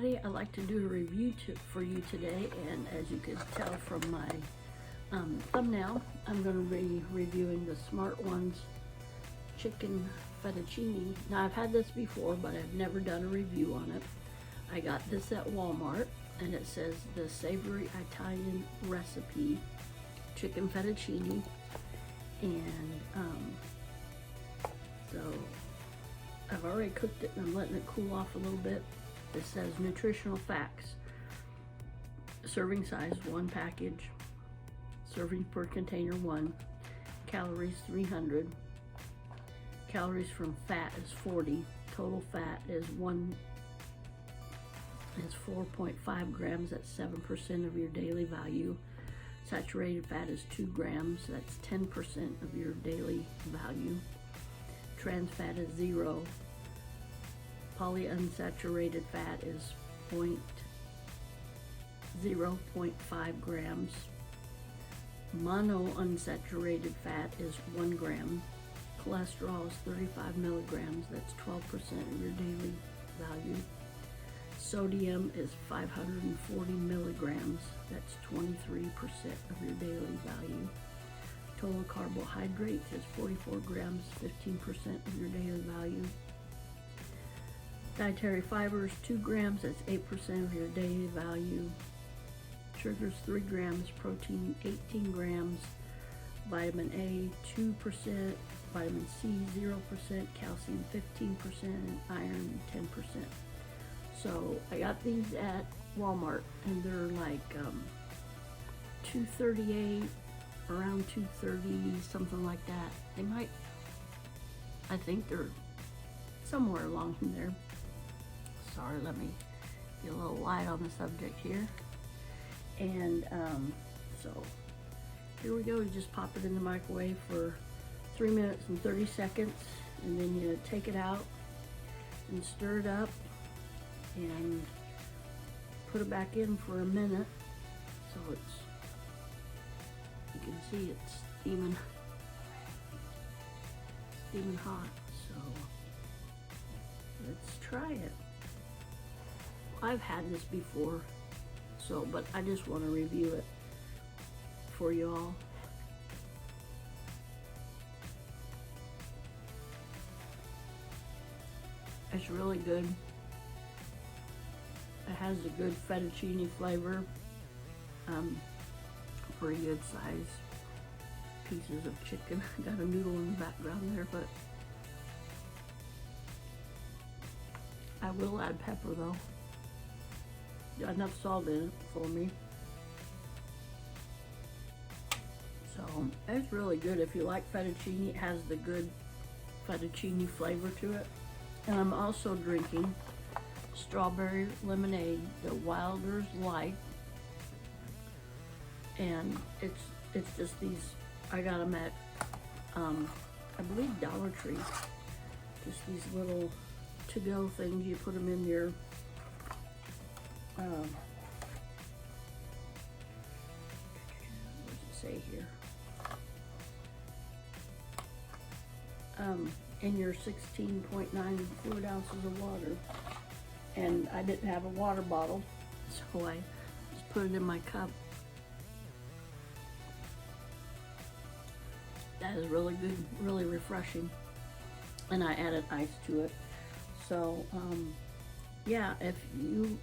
everybody, I'd like to do a review for you today, and as you can tell from my thumbnail, I'm going to be reviewing the Smart Ones Chicken Fettuccine. Now I've had this before, but I've never done a review on it. I got this at Walmart, and it says the savory Italian recipe chicken fettuccine, and so I've already cooked it and I'm letting it cool off a little bit. It says nutritional facts. Serving size 1 package. Serving per container 1. Calories 300. Calories from fat is 40. Total fat is 4.5 grams. That's 7% of your daily value. Saturated fat is 2 grams. That's 10% of your daily value. Trans fat is 0. Polyunsaturated fat is 0.5 grams. Monounsaturated fat is 1 gram. Cholesterol is 35 milligrams. That's 12% of your daily value. Sodium is 540 milligrams. That's 23% of your daily value. Total carbohydrates is 44 grams, 15% of your daily value. Dietary fibers, 2 grams, that's 8% of your daily value. Sugars, 3 grams. Protein, 18 grams. Vitamin A, 2%. Vitamin C, 0%. Calcium, 15%. And iron, 10%. So I got these at Walmart, and they're like $2.38, around $2.30, something like that. They might, I think they're somewhere along in there. Sorry, let me get a little light on the subject here. And so here we go. You just pop it in the microwave for 3 minutes and 30 seconds, and then you take it out and stir it up and put it back in for a minute. So it's, you can see it's steaming hot. So let's try it. I've had this before, so but I just want to review it for you all. It's really good. It has a good fettuccine flavor. Pretty good size pieces of chicken. Got a noodle in the background there, but I will add pepper though. Got enough salt in it for me. So it's really good. If you like fettuccine, it has the good fettuccine flavor to it. And I'm also drinking strawberry lemonade, the Wilder's Light, and it's just these. I got them at I believe Dollar Tree. Just these little to-go things. You put them in your what does it say here? In your 16.9 fluid ounces of water. And I didn't have a water bottle, so I just put it in my cup. That is really good, really refreshing. And I added ice to it. So, yeah, if you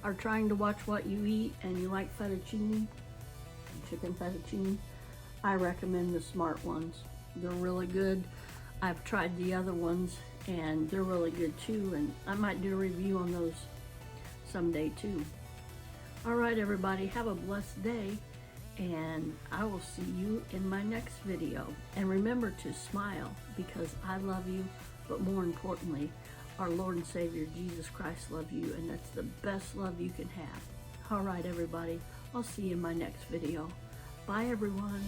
are trying to watch what you eat and you like fettuccine, chicken fettuccine, I recommend the Smart Ones. They're really good. I've tried the other ones, and they're really good too, and I might do a review on those someday too. All right, everybody, have a blessed day, and I will see you in my next video. And remember to smile, because I love you, but more importantly, our Lord and Savior Jesus Christ loves you, and that's the best love you can have. All right, everybody, I'll see you in my next video. Bye, everyone.